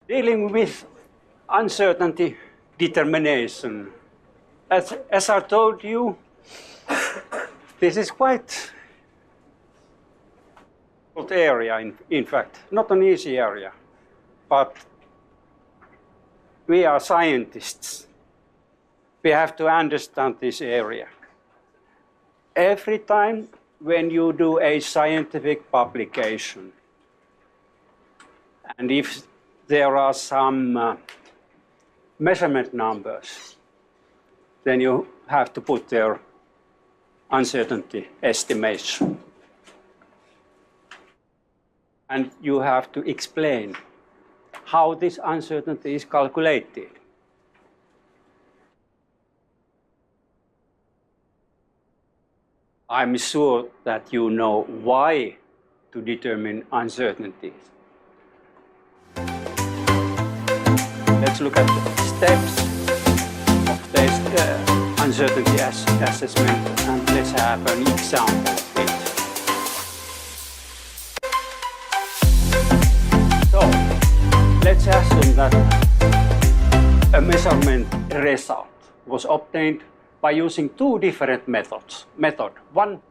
Dealing with uncertainty determination. As I told you, this is quite good area, in fact, not an easy area, but we are scientists. We have to understand this area. Every time when you do a scientific publication, and if there are some measurement numbers, then you have to put their uncertainty estimation. And you have to explain how this uncertainty is calculated. I'm sure that you know why to determine uncertainties. Let's look at the steps of this uncertainty assessment, and let's have an example of it. So, let's assume that a measurement result was obtained by using two different methods, method 1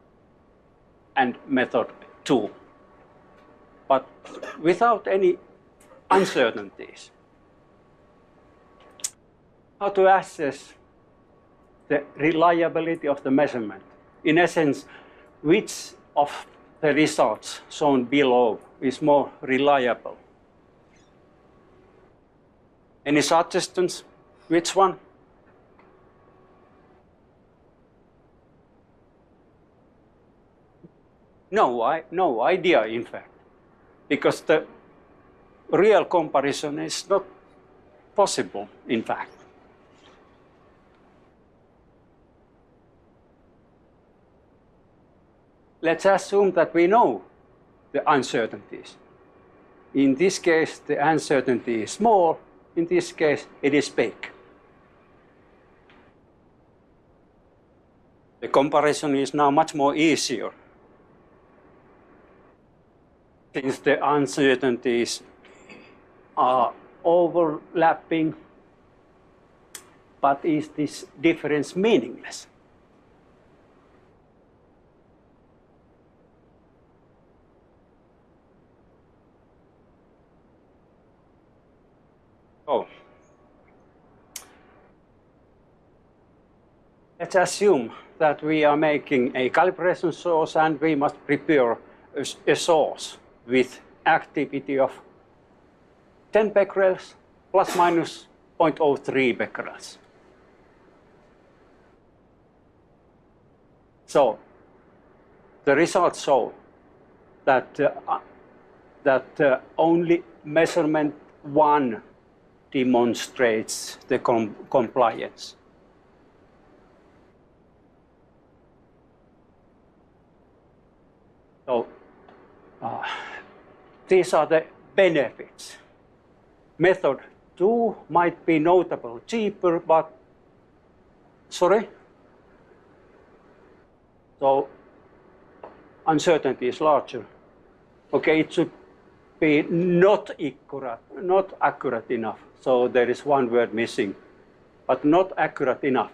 and method 2, but without any uncertainties. How to assess the reliability of the measurement? In essence, which of the results shown below is more reliable? Any suggestions? Which one? No idea, in fact, because the real comparison is not possible, in fact. Let's assume that we know the uncertainties. In this case, the uncertainty is small. In this case, it is big. The comparison is now much more easier, since the uncertainties are overlapping, but is this difference meaningless? Oh. Let's assume that we are making a calibration source and we must prepare a source with activity of 10 becquerels plus minus 0.03 becquerels. So the results show that, only measurement 1 demonstrates the compliance. So these are the benefits. Method 2 might be notable cheaper, but sorry? So uncertainty is larger. Okay, it should be not accurate enough. So there is one word missing, but not accurate enough.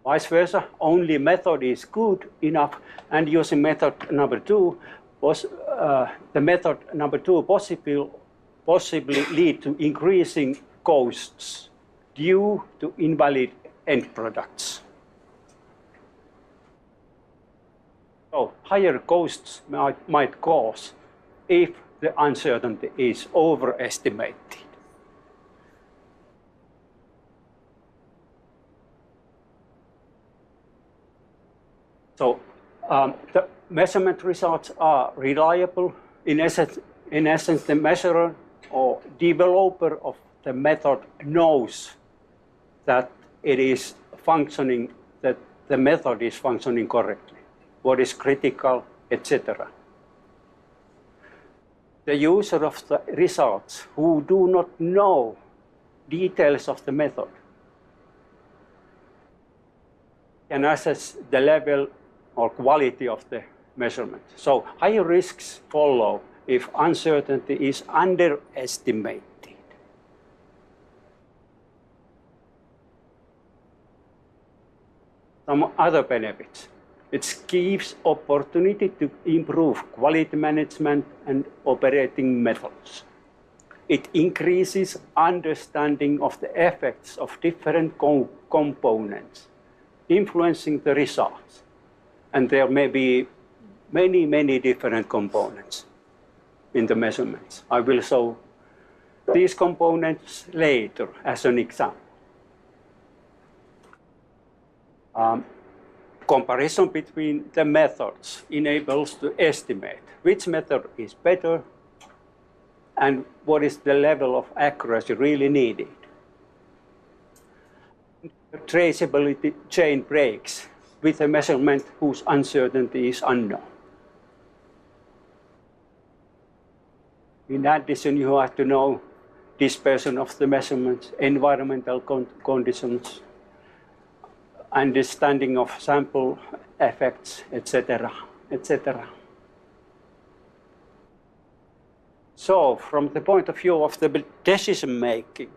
Vice versa, only method is good enough, and using method number 2 was the method number 2 possibly lead to increasing costs due to invalid end products. So higher costs might cause if the uncertainty is overestimated. So the measurement results are reliable. In essence, the measurer or developer of the method knows that it is functioning, that the method is functioning correctly, what is critical, etc. The user of the results who do not know details of the method can assess the level or quality of the measurement. So higher risks follow if uncertainty is underestimated. Some other benefits. It gives opportunity to improve quality management and operating methods. It increases understanding of the effects of different components influencing the results. And there may be many, many different components in the measurements. I will show these components later as an example. Comparison between the methods enables to estimate which method is better and what is the level of accuracy really needed. The traceability chain breaks with a measurement whose uncertainty is unknown. In addition, you have to know dispersion of the measurements, environmental conditions, understanding of sample effects, etc., etc. So, from the point of view of the decision making,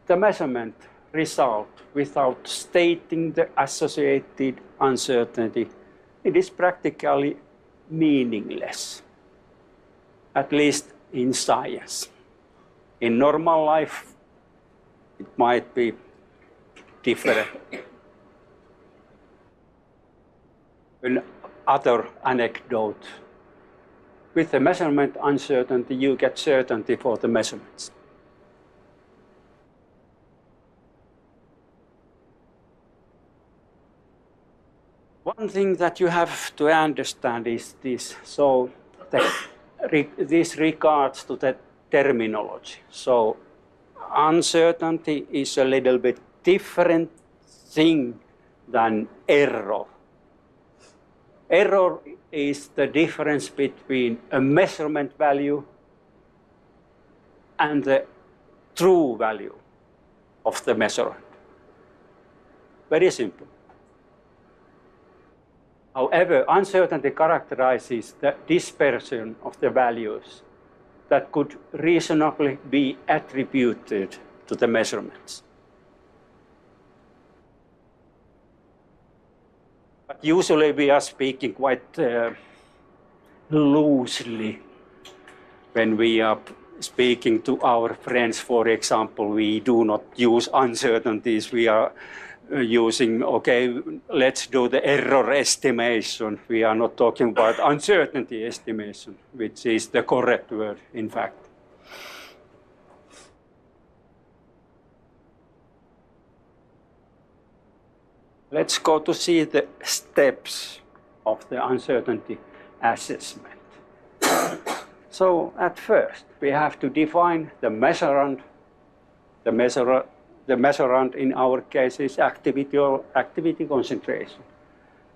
the measurement result without stating the associated uncertainty, it is practically meaningless, at least in science. In normal life, it might be different. Another anecdote. With the measurement uncertainty, you get certainty for the measurements. One thing that you have to understand is this. So this regards to the terminology. So uncertainty is a little bit different thing than error. Error is the difference between a measurement value and the true value of the measurement. Very simple. However, uncertainty characterizes the dispersion of the values that could reasonably be attributed to the measurements. But usually we are speaking quite loosely when we are speaking to our friends. For example, we do not use uncertainties. We are using, okay, let's do the error estimation. We are not talking about uncertainty estimation, which is the correct word, in fact. Let's go to see the steps of the uncertainty assessment. So at first, we have to define the measurand. The measurand in our case is activity or activity concentration.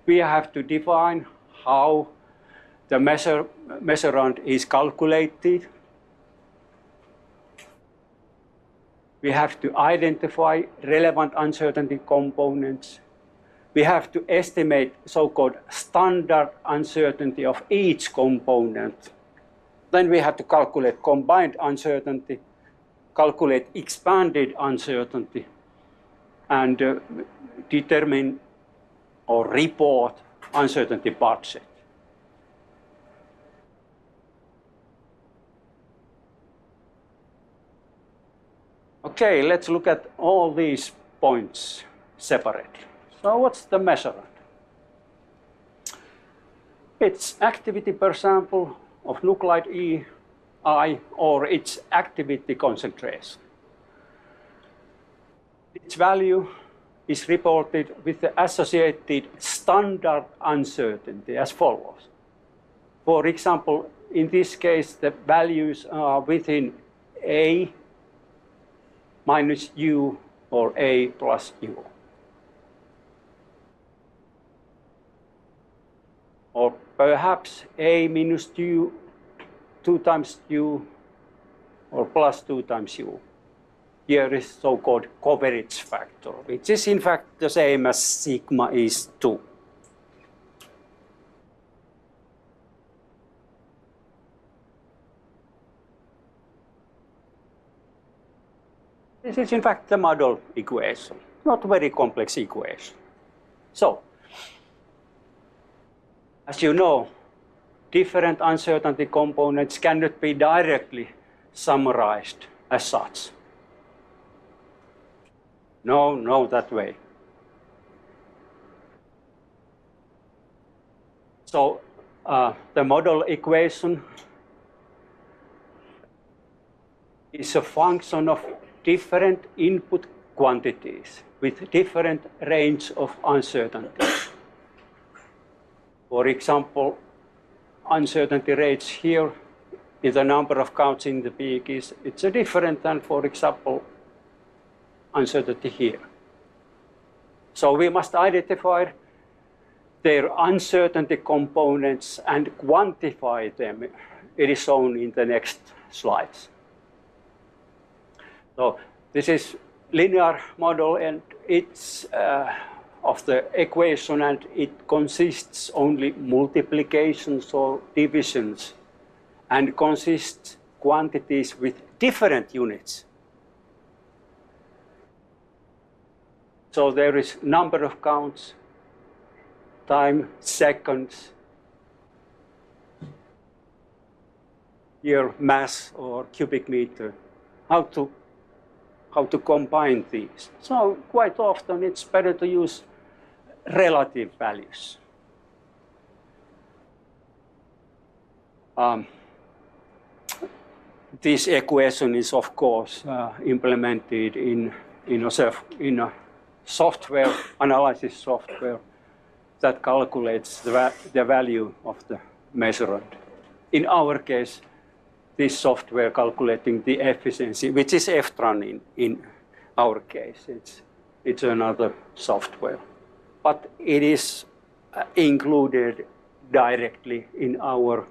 We have to define how the measurand is calculated. We have to identify relevant uncertainty components. We have to estimate so-called standard uncertainty of each component. Then we have to calculate combined uncertainty, calculate expanded uncertainty, and determine or report uncertainty budget. Okay, let's look at all these points separately. So what's the measurand? It's activity per sample of nuclide EI, or its activity concentration. Its value is reported with the associated standard uncertainty as follows. For example, in this case, the values are within A minus U or A plus U. Or perhaps A minus U, 2 times U, or plus 2 times U. Here is so-called coverage factor, which is in fact the same as sigma is 2. This is in fact the model equation, not a very complex equation. So, as you know, different uncertainty components cannot be directly summarized as such. No, that way. So the model equation is a function of different input quantities with different range of uncertainty. For example, uncertainty rates here in the number of counts in the peak it's different than, for example, uncertainty here. So we must identify their uncertainty components and quantify them. It is shown in the next slides. So this is linear model, and it's of the equation, and it consists only multiplications or divisions, and consists quantities with different units. So there is number of counts, time, seconds, here mass or cubic meter. How to combine these? So quite often it's better to use relative values. This equation is of course implemented in a software, analysis software, that calculates the value of the measurand. In our case, this software calculating the efficiency, which is F14 in our case. It's another software. But it is included directly in our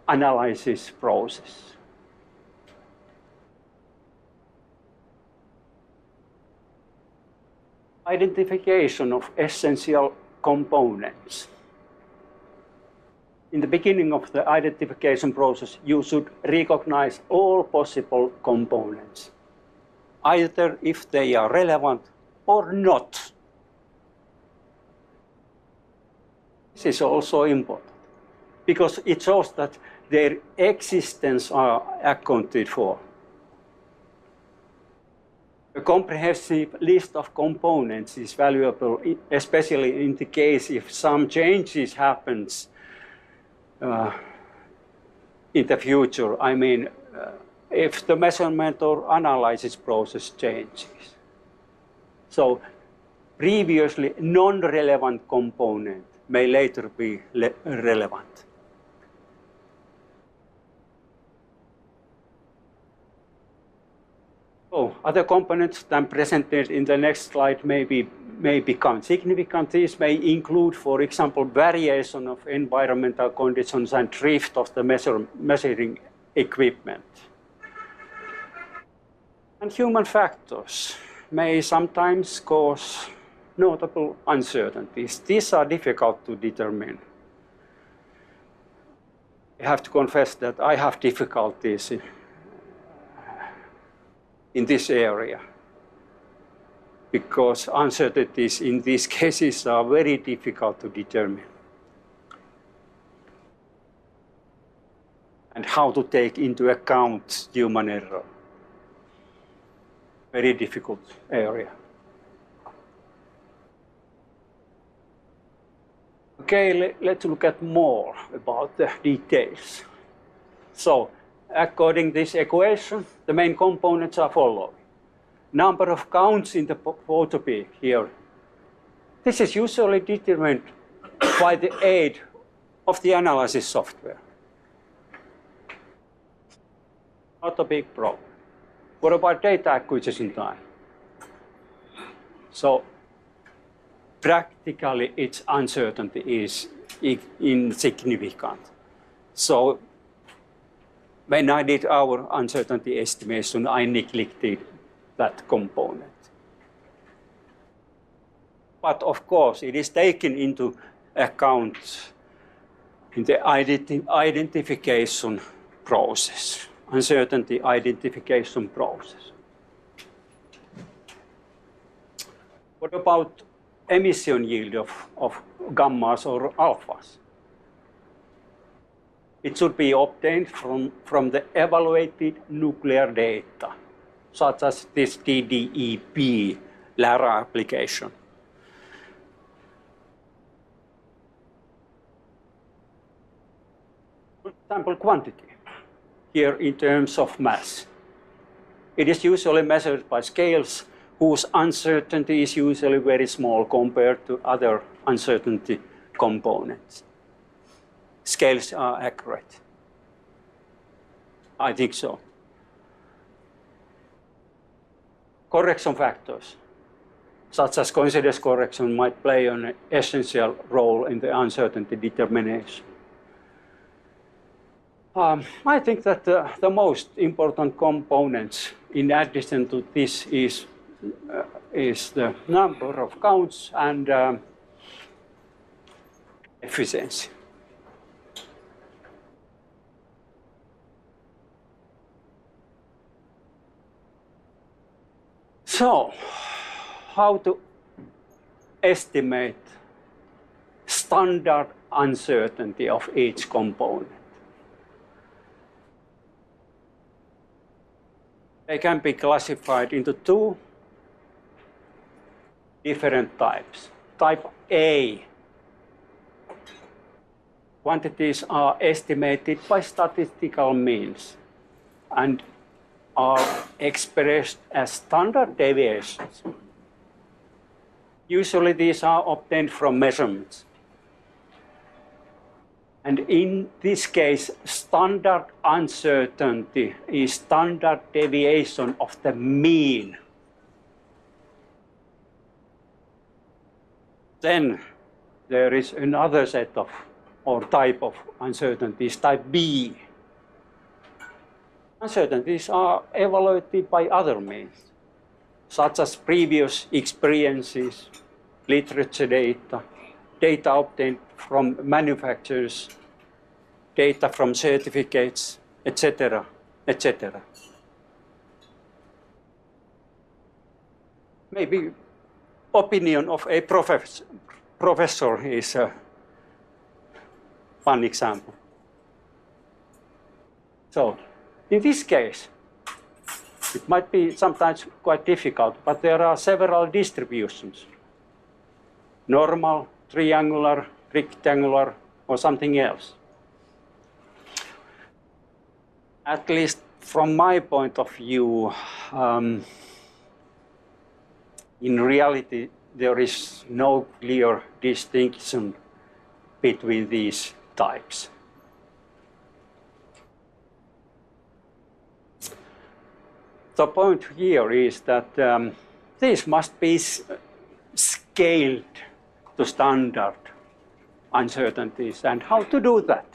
analysis process. Identification of essential components. In the beginning of the identification process, you should recognize all possible components, either if they are relevant or not. This is also important, because it shows that their existence are accounted for. A comprehensive list of components is valuable, especially in the case if some changes happens in the future. I mean, if the measurement or analysis process changes. So previously non-relevant component may later be relevant. So other components than presented in the next slide may become significant. These may include, for example, variation of environmental conditions and drift of the measuring equipment. And human factors may sometimes cause notable uncertainties. These are difficult to determine. I have to confess that I have difficulties in this area, because uncertainties in these cases are very difficult to determine. And how to take into account human error. Very difficult area. Okay, let's look at more about the details. So, according to this equation, the main components are following. Number of counts in the photo peak here. This is usually determined by the aid of the analysis software. Not a big problem. What about data acquisition time? So practically its uncertainty is insignificant. So when I did our uncertainty estimation, I neglected that component. But of course, it is taken into account in the identification process, uncertainty identification process. What about emission yield of gammas or alphas? It should be obtained from the evaluated nuclear data, such as this DDEP LARA application. Sample quantity, here in terms of mass. It is usually measured by scales whose uncertainty is usually very small compared to other uncertainty components. Scales are accurate. I think so. Correction factors, such as coincidence correction, might play an essential role in the uncertainty determination. I think that the most important components, in addition to this, is the number of counts and efficiency. So, how to estimate standard uncertainty of each component? They can be classified into two different types. Type A, quantities are estimated by statistical means and are expressed as standard deviations. Usually these are obtained from measurements. And in this case, standard uncertainty is standard deviation of the mean. Then there is another set of, or type of uncertainties, type B. Uncertainties are evaluated by other means, such as previous experiences, literature data, data obtained from manufacturers, data from certificates, etc., etc. Maybe opinion of a professor is one example. So, in this case, it might be sometimes quite difficult, but there are several distributions. Normal, triangular, rectangular, or something else. At least from my point of view, in reality, there is no clear distinction between these types. The point here is that these must be scaled to standard uncertainties, and how to do that.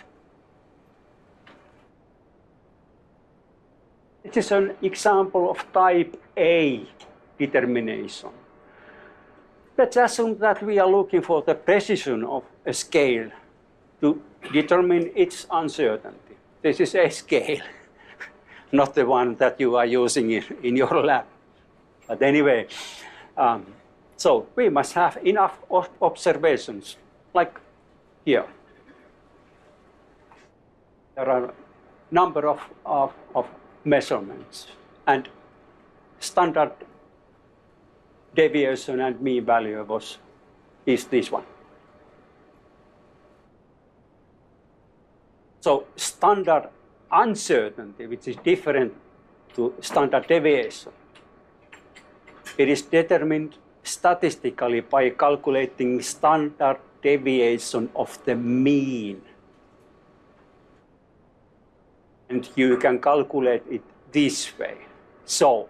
It is an example of type A determination. Let's assume that we are looking for the precision of a scale to determine its uncertainty. This is a scale, not the one that you are using in your lab. But anyway, so we must have enough observations, like here. There are a number of measurements, and standard deviation and mean value is this one. So standard uncertainty, which is different to standard deviation, it is determined statistically by calculating standard deviation of the mean. And you can calculate it this way. So,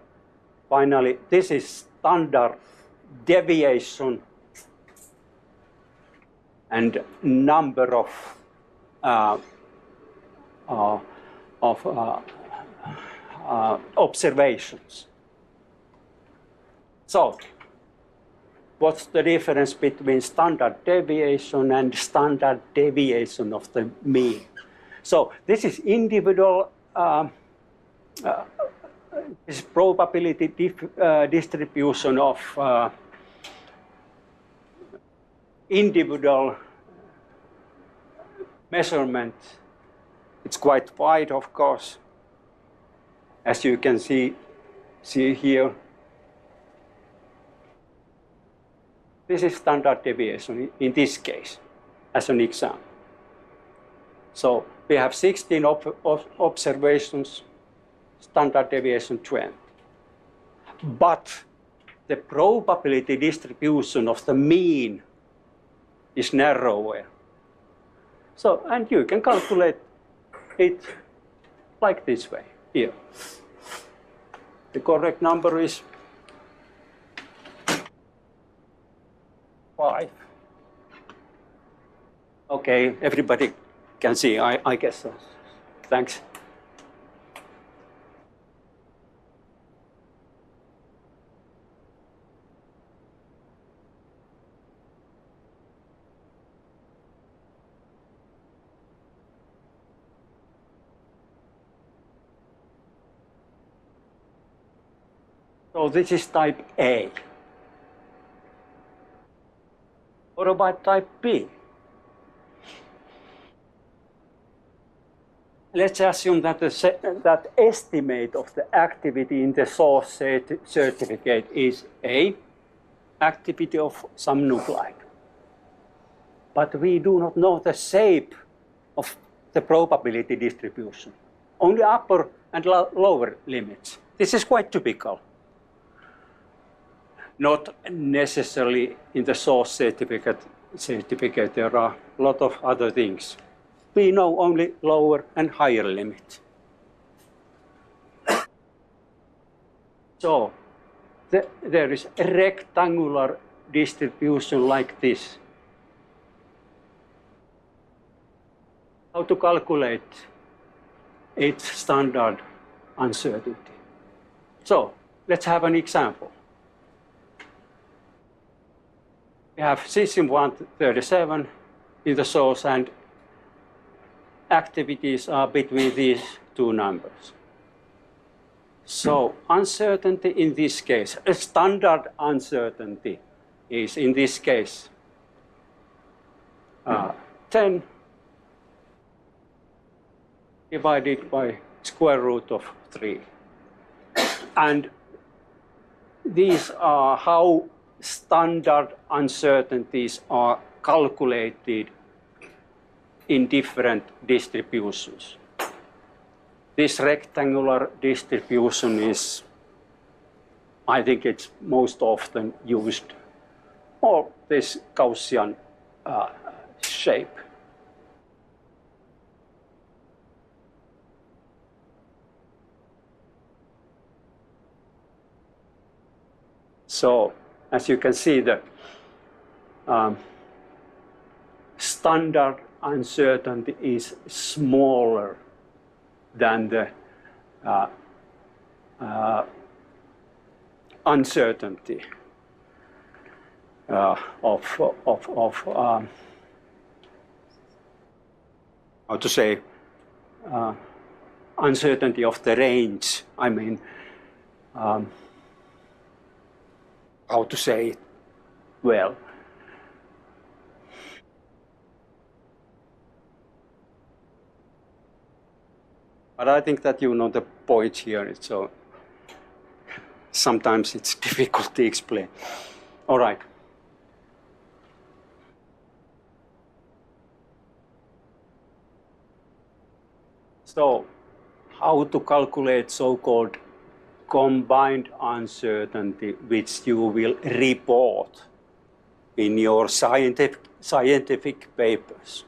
finally, this is standard deviation and number of observations. So, what's the difference between standard deviation and standard deviation of the mean? So this is individual this probability distribution of individual measurement, it's quite wide, of course, as you can see here. This is standard deviation in this case, as an example. So we have 16 observations, standard deviation 20. But the probability distribution of the mean is narrower. So, and you can calculate it like this way here. The correct number is 5. Okay, everybody can see, I guess so. Thanks. So this is type A. What about type B? Let's assume that that estimate of the activity in the source certificate is A, activity of some nuclide. But we do not know the shape of the probability distribution, only upper and lower limits. This is quite typical. Not necessarily in the source certificate, there are a lot of other things. We know only lower and higher limits. So there is a rectangular distribution like this. How to calculate its standard uncertainty? So let's have an example. We have cesium-137 in the source, and activities are between these two numbers. So uncertainty in this case, a standard uncertainty is in this case 10 divided by square root of 3. And these are how standard uncertainties are calculated in different distributions. This rectangular distribution is, I think it's most often used, or this Gaussian shape. So, as you can see, the standard uncertainty is smaller than the uncertainty of how to say, uncertainty of the range. I mean, how to say it well. But I think that you know the point here, so sometimes it's difficult to explain. All right. So, how to calculate so-called combined uncertainty, which you will report in your scientific papers.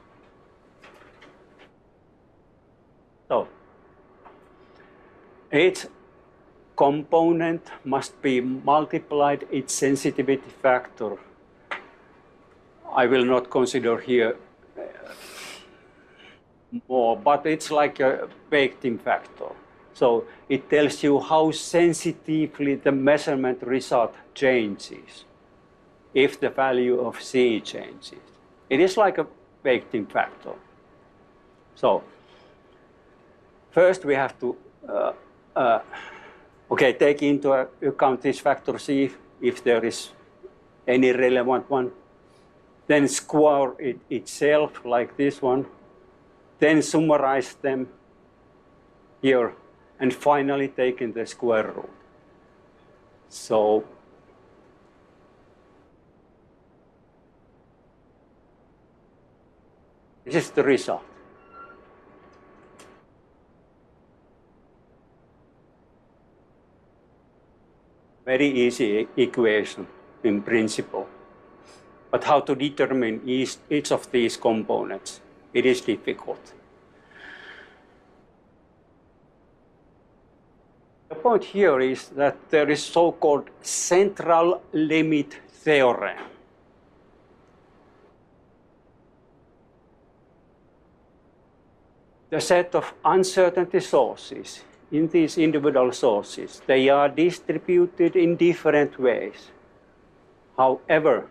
So, each component must be multiplied its sensitivity factor. I will not consider here more, but it's like a baked-in factor. So it tells you how sensitively the measurement result changes if the value of C changes. It is like a baked-in factor. So first we have to take into account this factor C if there is any relevant one. then square it itself like this one, then summarize them here, and finally taking the square root. So this is the result. Very easy equation in principle. But how to determine each of these components, it is difficult. The point here is that there is so-called central limit theorem. The set of uncertainty sources in these individual sources, they are distributed in different ways. However,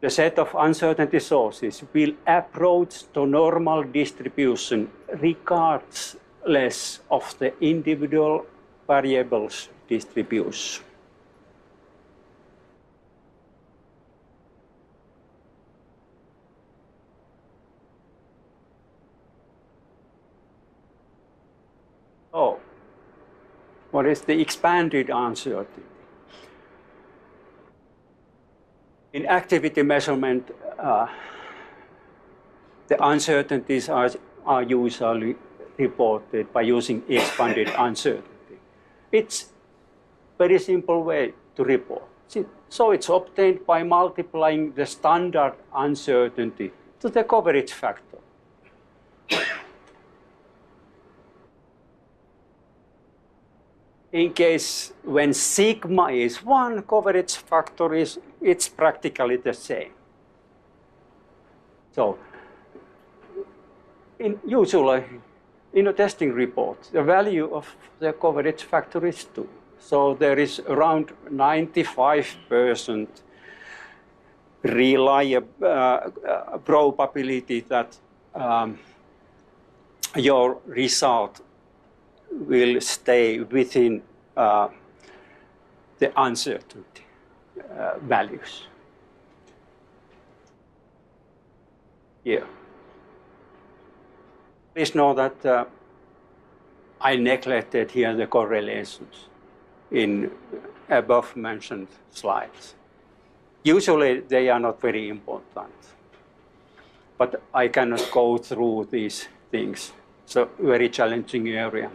the set of uncertainty sources will approach the normal distribution regardless of the individual variables distribution. Oh, what is the expanded uncertainty? In activity measurement, the uncertainties are usually reported by using expanded uncertainty. It's a very simple way to report. So it's obtained by multiplying the standard uncertainty to the coverage factor. In case when sigma is 1, coverage factor it's practically the same. So usually in a testing report, the value of the coverage factor is 2. So there is around 95% probability that your result will stay within the uncertainty values. Here. Please know that I neglected here the correlations in above mentioned slides. Usually they are not very important, but I cannot go through these things. It's a very challenging area.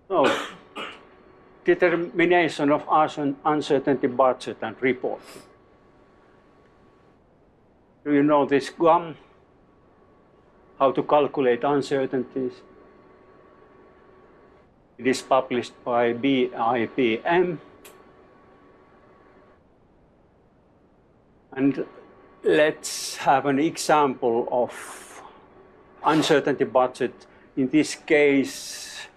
So, determination of uncertainty budget and reporting. Do you know this GAM? How to calculate uncertainties? It is published by BIPM. And let's have an example of uncertainty budget. In this case,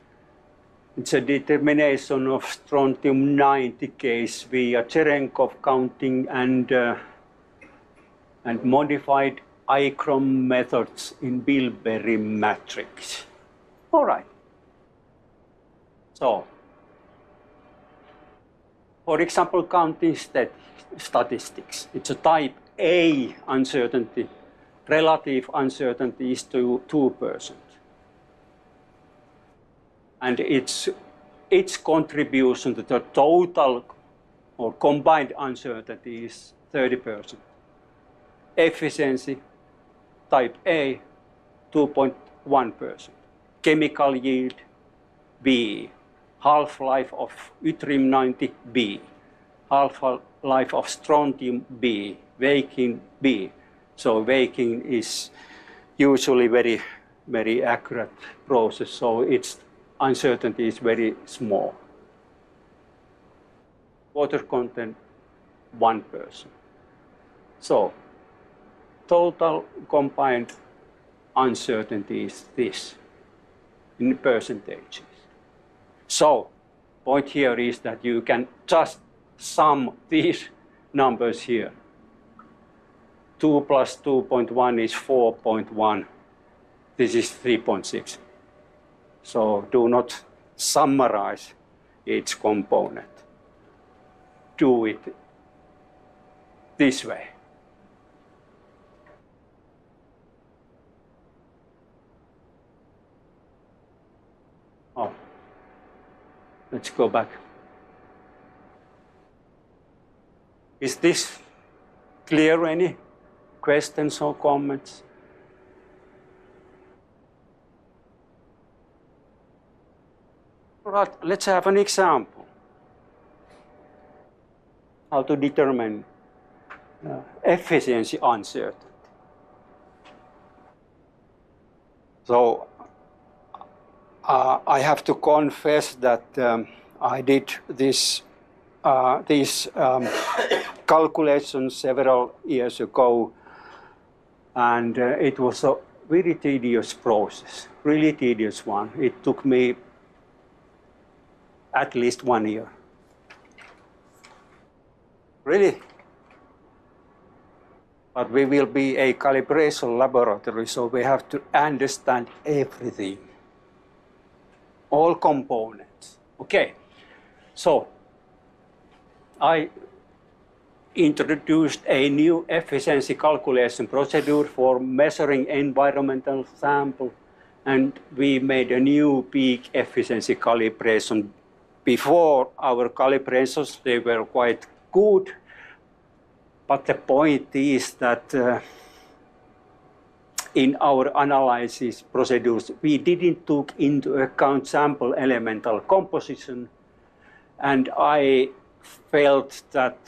it's a determination of strontium-90 case via Cherenkov counting and modified ICROM methods in Bilberry matrix. All right. So, for example, counting statistics. It's a type A uncertainty. Relative uncertainty is to 2%. And its contribution to the total or combined uncertainty is 30%. Efficiency, type A, 2.1%. Chemical yield, B. Half-life of yttrium-90, B. Half-life of strontium, B. Weighting, B. So weighting is usually very, very accurate process. So its uncertainty is very small. Water content, 1%. So total combined uncertainty is this in percentages. So point here is that you can just sum these numbers here. 2 plus 2.1 is 4.1. This is 3.6. So do not summarize each component. Do it this way. Oh, let's go back. Is this clear? Any questions or comments? Right, let's have an example. How to determine efficiency uncertainty. So I have to confess that I did these calculations several years ago, and it was a very tedious process, really tedious one. It took me at least 1 year. Really? But we will be a calibration laboratory, so we have to understand everything, all components. Okay, so I introduced a new efficiency calculation procedure for measuring environmental sample, and we made a new peak efficiency calibration. Before our calibrations, they were quite good, but the point is that in our analysis procedures, we didn't take into account sample elemental composition, and I felt that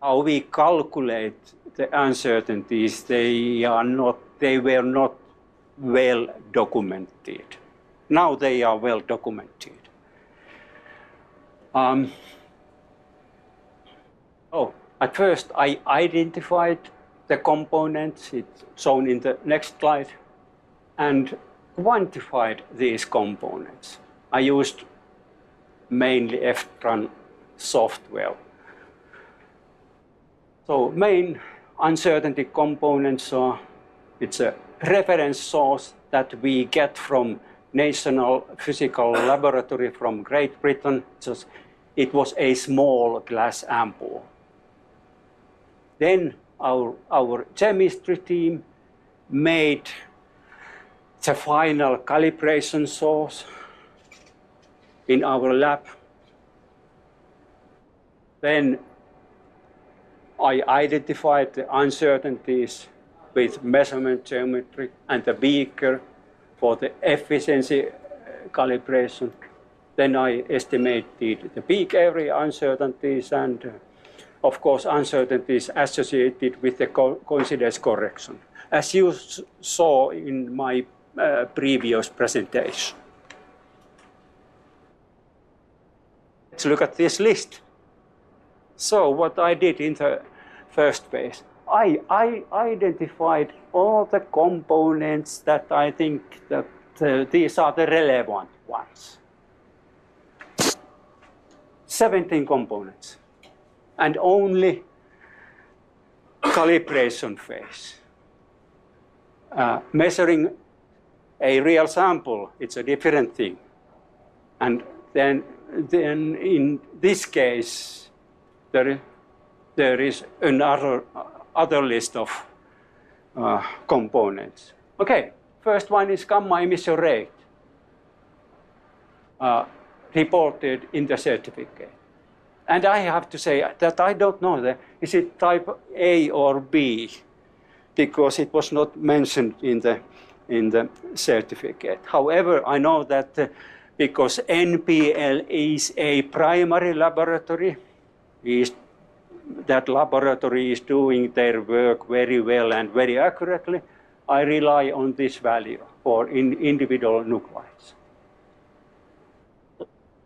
how we calculate the uncertainties, they were not well documented. Now they are well documented. At first I identified the components, it's shown in the next slide, and quantified these components. I used mainly FTRAN software. So main uncertainty components are, it's a reference source that we get from National Physical Laboratory from Great Britain. It was a small glass ampoule. Then our chemistry team made the final calibration source in our lab. Then I identified the uncertainties with measurement geometry and the beaker for the efficiency calibration. Then I estimated the peak area uncertainties and, of course, uncertainties associated with the coincidence correction, as you saw in my previous presentation. Let's look at this list. So what I did in the first phase, I identified all the components that I think that these are the relevant ones. 17 components, and only calibration phase. Measuring a real sample, it's a different thing. And then in this case, there is another list of components. Okay, first one is gamma emission rate, reported in the certificate. And I have to say that I don't know, is it type A or B, because it was not mentioned in the certificate. However, I know that because NPL is a primary laboratory, that laboratory is doing their work very well and very accurately, I rely on this value for individual nuclides.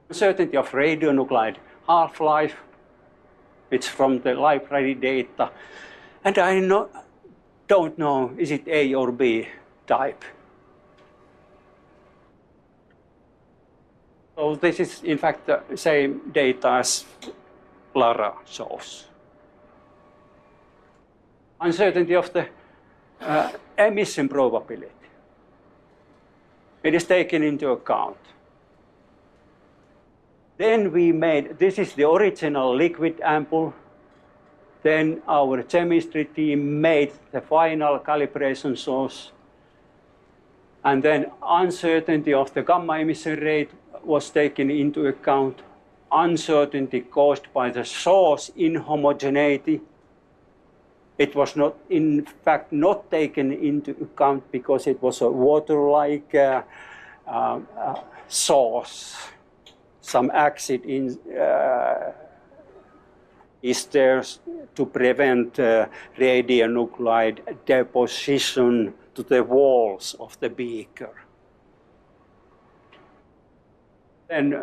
Uncertainty of radionuclide half-life, it's from the library data. And I don't know, is it A or B type? So this is, in fact, the same data as Lara shows. Uncertainty of the emission probability. It is taken into account. Then we made, this is the original liquid ample. Then our chemistry team made the final calibration source. And then uncertainty of the gamma emission rate was taken into account. Uncertainty caused by the source inhomogeneity. It was not, in fact, not taken into account because it was a water-like source. Some acid is there to prevent radionuclide deposition to the walls of the beaker. Then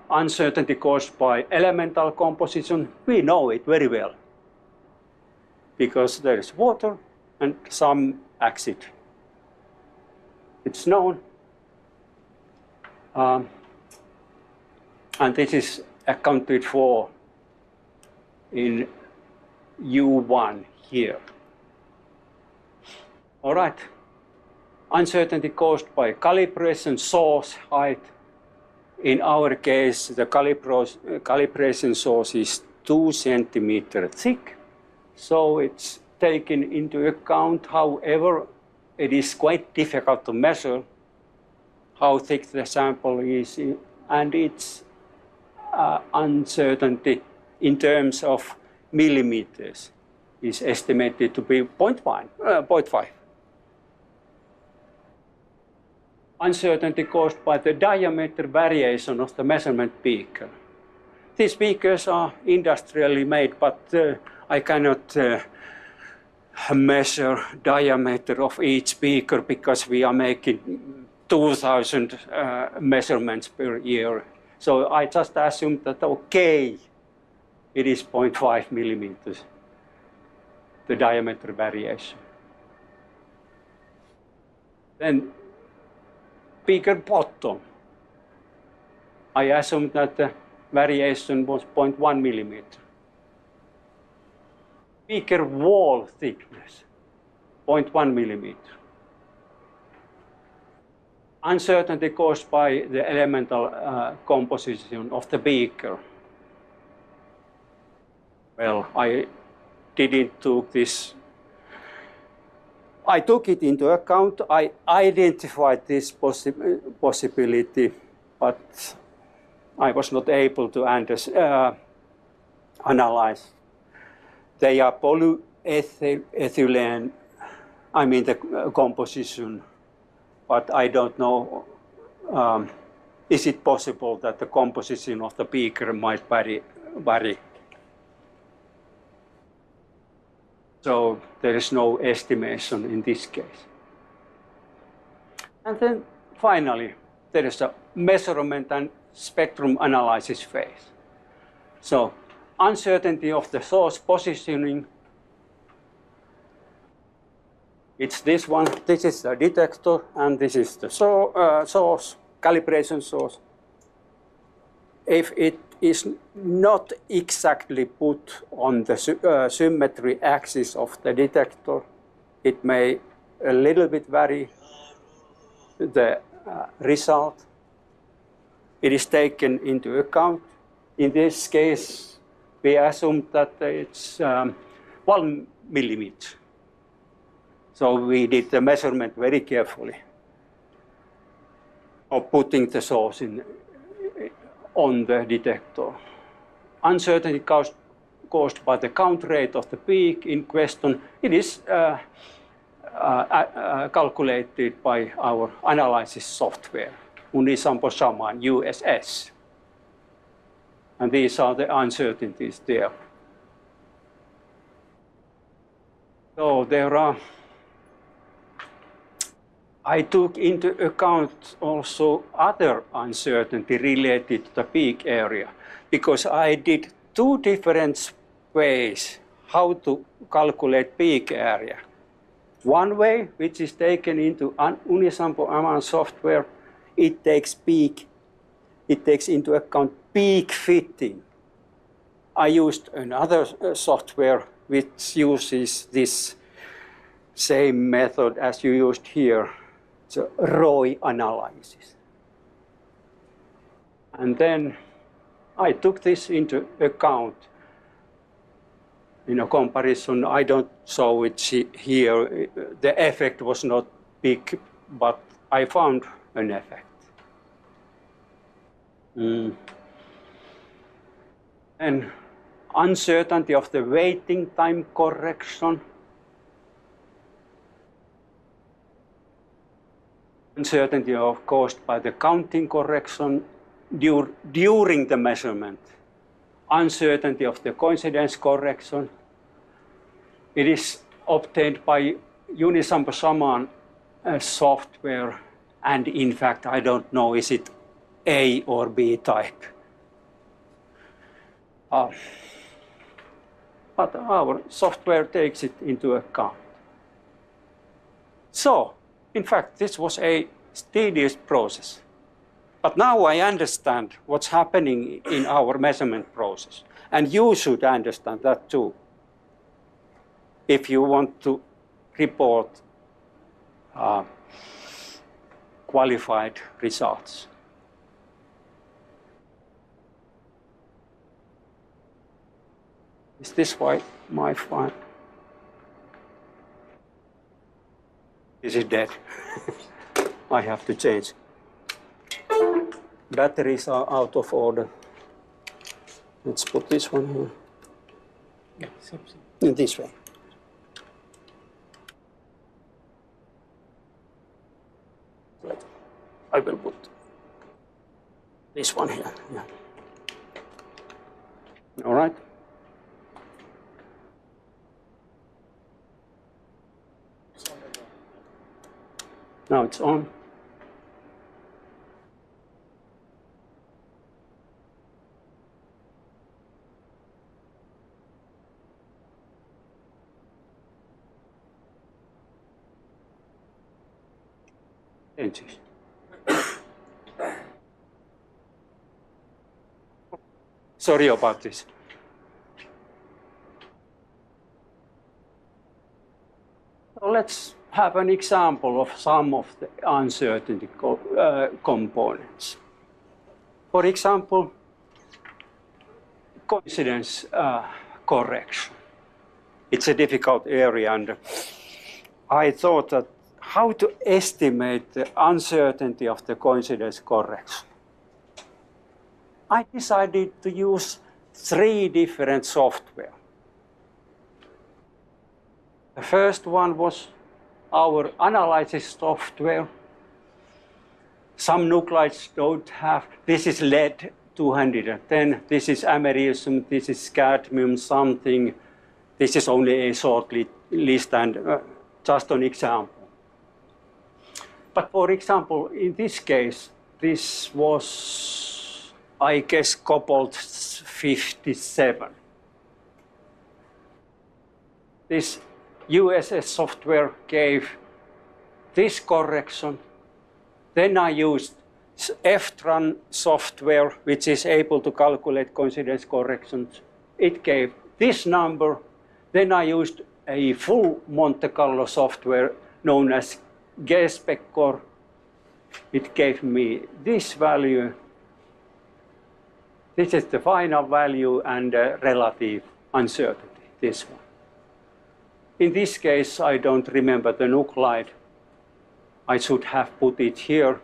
uncertainty caused by elemental composition, we know it very well, because there is water and some acid. It's known. And this is accounted for in U1 here. All right. Uncertainty caused by calibration source height. In our case, the calibration source is 2 centimeters thick. So it's taken into account. However, it is quite difficult to measure how thick the sample is, and its uncertainty in terms of millimeters is estimated to be 0.5. Uncertainty caused by the diameter variation of the measurement beaker. These beakers are industrially made, but I cannot measure diameter of each beaker because we are making 2,000 measurements per year. So I just assumed that, okay, it is 0.5 millimeters, the diameter variation. Then beaker bottom. I assumed that the variation was 0.1 millimeter. Beaker wall thickness, 0.1 millimeter. Uncertainty caused by the elemental composition of the beaker. Well, I didn't take this. I took it into account. I identified this possibility, but I was not able to analyze. They are polyethylene, I mean the composition, but I don't know, is it possible that the composition of the beaker might vary? So there is no estimation in this case. And then finally, there is a measurement and spectrum analysis phase. So uncertainty of the source positioning. It's this one. This is the detector, and this is the source, calibration source. If it is not exactly put on the symmetry axis of the detector, it may a little bit vary the result. It is taken into account. In this case, we assume that it's 1 millimeter. So we did the measurement very carefully of putting the source on the detector. Uncertainty caused by the count rate of the peak in question. It is calculated by our analysis software, Unisampo Shaman USS. And these are the uncertainties there. So there are, I took into account also other uncertainty related to the peak area, because I did 2 different ways how to calculate peak area. One way, which is taken into Unisampo Shaman software, it takes into account peak fitting. I used another software which uses this same method as you used here. the ROI analysis. And then I took this into account in a comparison. I don't show it here. The effect was not big, but I found an effect. And uncertainty of the waiting time correction. Uncertainty caused by the counting correction during the measurement. Uncertainty of the coincidence correction. It is obtained by Unisample software, and in fact, I don't know, is it A or B type. But our software takes it into account. So, in fact, this was a tedious process. But now I understand what's happening in our measurement process. And you should understand that too, if you want to report qualified results. Is this my file? Is it dead? I have to change. Batteries are out of order. Let's put this one here. Yeah, this way. I will put this one here. Yeah. All right. Now it's on. Changes. Sorry about this. So let's have an example of some of the uncertainty components. For example, coincidence correction. It's a difficult area, and I thought that how to estimate the uncertainty of the coincidence correction. I decided to use 3 different software. The first one was our analysis software. Some nuclides don't have. This is lead 210. This is americium. This is cadmium something. This is only a short list and just an example. But for example, in this case, this was, I guess, cobalt 57. This USS software gave this correction. Then I used FTRAN software, which is able to calculate coincidence corrections. It gave this number. Then I used a full Monte Carlo software known as GSpecCor. It gave me this value. This is the final value and relative uncertainty, this one. In this case, I don't remember the nuclide. I should have put it here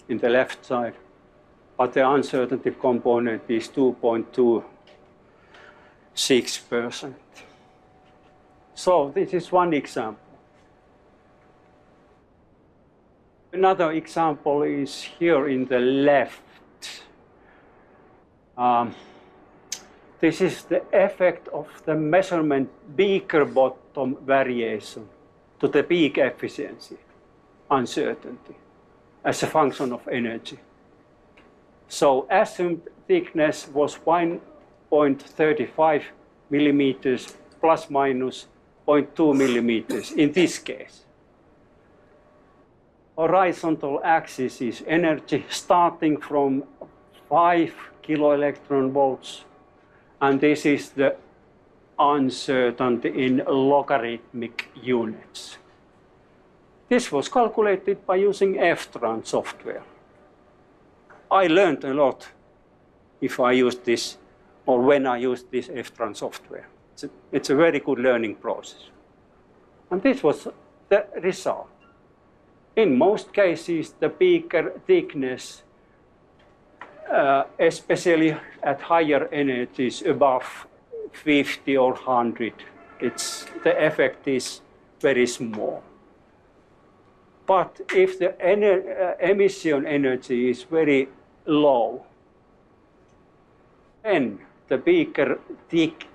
in the left side, but the uncertainty component is 2.26%. So this is one example. Another example is here in the left. This is the effect of the measurement beaker bottom variation to the peak efficiency uncertainty as a function of energy. So assumed thickness was 1.35 millimeters plus minus 0.2 millimeters in this case. Horizontal axis is energy starting from 5 kiloelectron volts, and this is the uncertainty in logarithmic units. This was calculated by using F-Tran software. I learned a lot if I used this, or when I used this F-Tran software. It's a very good learning process. And this was the result. In most cases, the beaker thickness, especially at higher energies above 50 or 100, the effect is very small. But if the emission energy is very low, then the beaker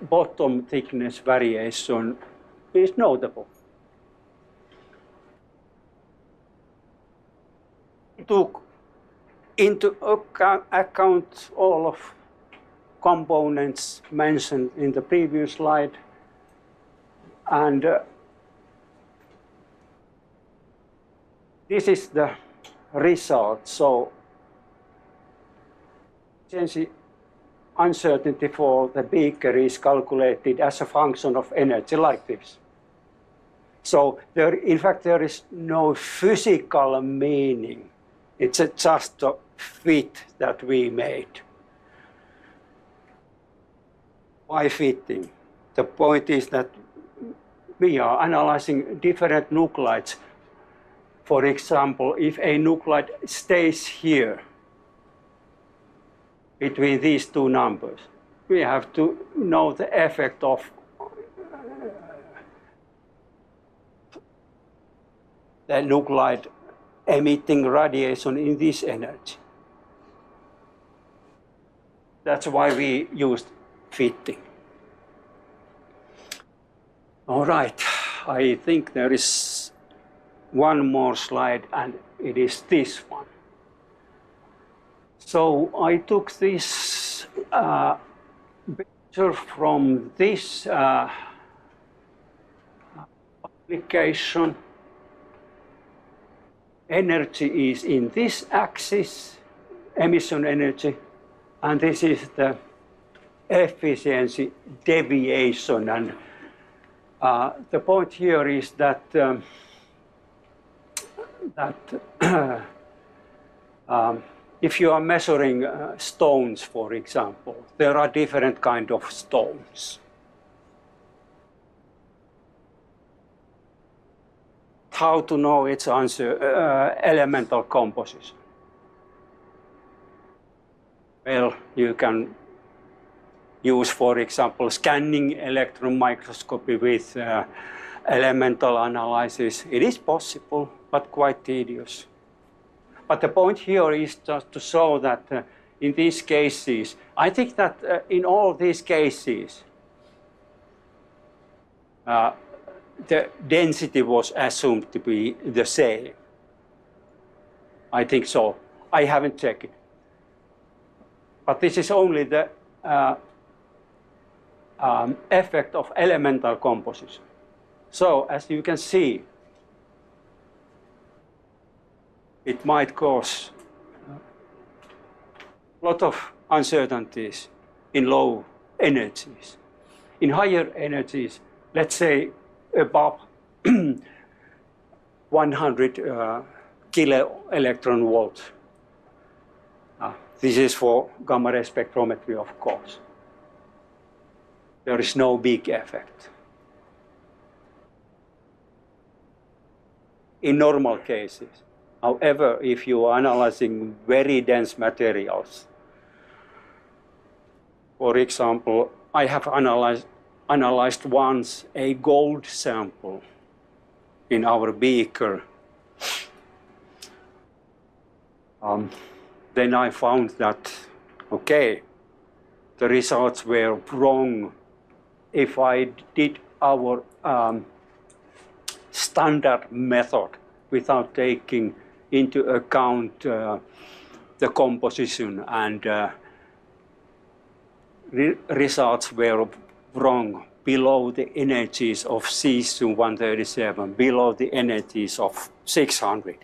bottom thickness variation is notable. Took into account all of components mentioned in the previous slide, and this is the result. So efficiency uncertainty for the beaker is calculated as a function of energy like this. So in fact, there is no physical meaning. It's just a fit that we made. Why fitting? The point is that we are analyzing different nuclides. For example, if a nuclide stays here between these two numbers, we have to know the effect of the nuclide emitting radiation in this energy. That's why we used fitting. All right, I think there is one more slide, and it is this one. So I took this picture from this application. Energy is in this axis, emission energy, and this is the efficiency deviation. And the point here is that if you are measuring stones, for example, there are different kinds of stones. How to know its elemental composition? Well, you can use, for example, scanning electron microscopy with elemental analysis. It is possible, but quite tedious. But the point here is just to show that in these cases, I think that in all these cases, the density was assumed to be the same. I think so. I haven't checked it. But this is only the effect of elemental composition. So, as you can see, it might cause a lot of uncertainties in low energies. In higher energies, let's say above 100 kilo electron volts. This is for gamma ray spectrometry, of course. There is no big effect. In normal cases. However, if you are analyzing very dense materials, for example, I have analyzed once a gold sample in our beaker. Then I found that, okay, the results were wrong. If I did our standard method without taking into account the composition, and results were wrong, below the energies of cesium-137, below the energies of 600.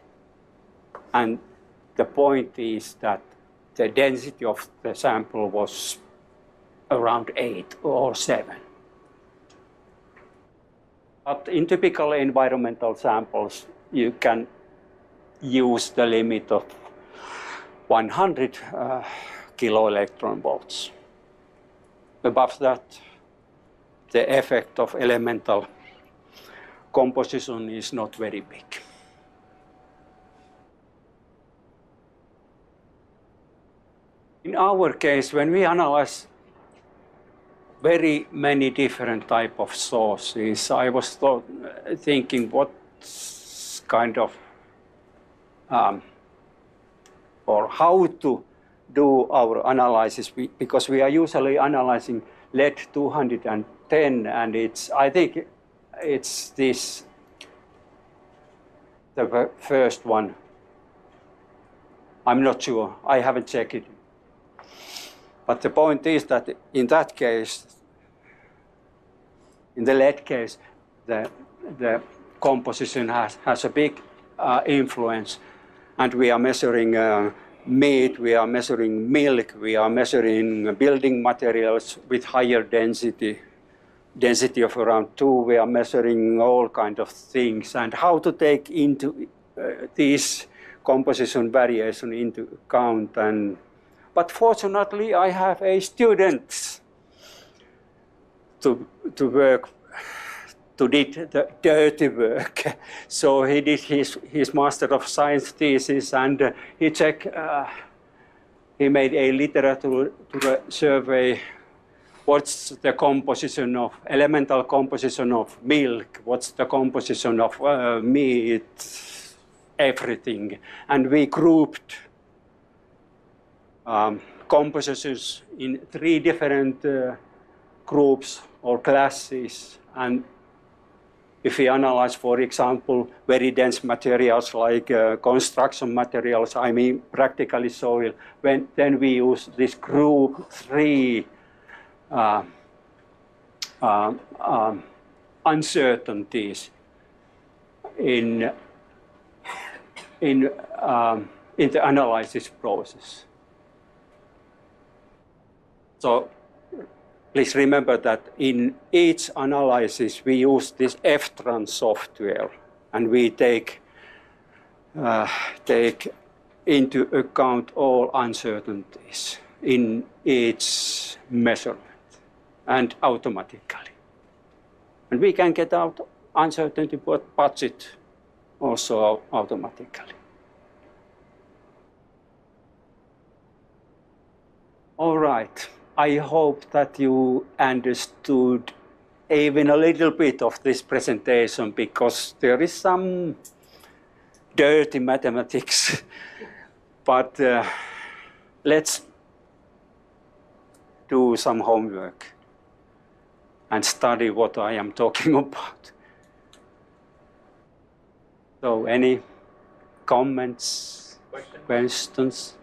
And the point is that the density of the sample was around 8 or 7. But in typical environmental samples, you can use the limit of 100 kilo electron volts. Above that, the effect of elemental composition is not very big. In our case, when we analyze very many different type of sources, I was thinking what kind of or how to do our analysis, because we are usually analyzing L210, and I think it's this, the first one. I'm not sure, I haven't checked it. But the point is that in that case, in the lead case, the composition has a big influence, and we are measuring meat, we are measuring milk, we are measuring building materials with higher density of around 2, we are measuring all kind of things, and how to take into these composition variation into account. But fortunately, I have a student to work, to did the dirty work. So he did his Master of Science thesis, and he checked, he made a literature survey. What's the composition of, elemental composition of milk? What's the composition of meat? Everything. And we grouped compositions in 3 different groups or classes. And if we analyze, for example, very dense materials like construction materials, I mean practically soil, then we use this group 3 uncertainties in the analysis process. So please remember that in each analysis we use this FTRAN software, and we take into account all uncertainties in each measurement, and automatically. And we can get out uncertainty budget also automatically. All right. I hope that you understood even a little bit of this presentation, because there is some dirty mathematics. But let's do some homework and study what I am talking about. So any comments, questions?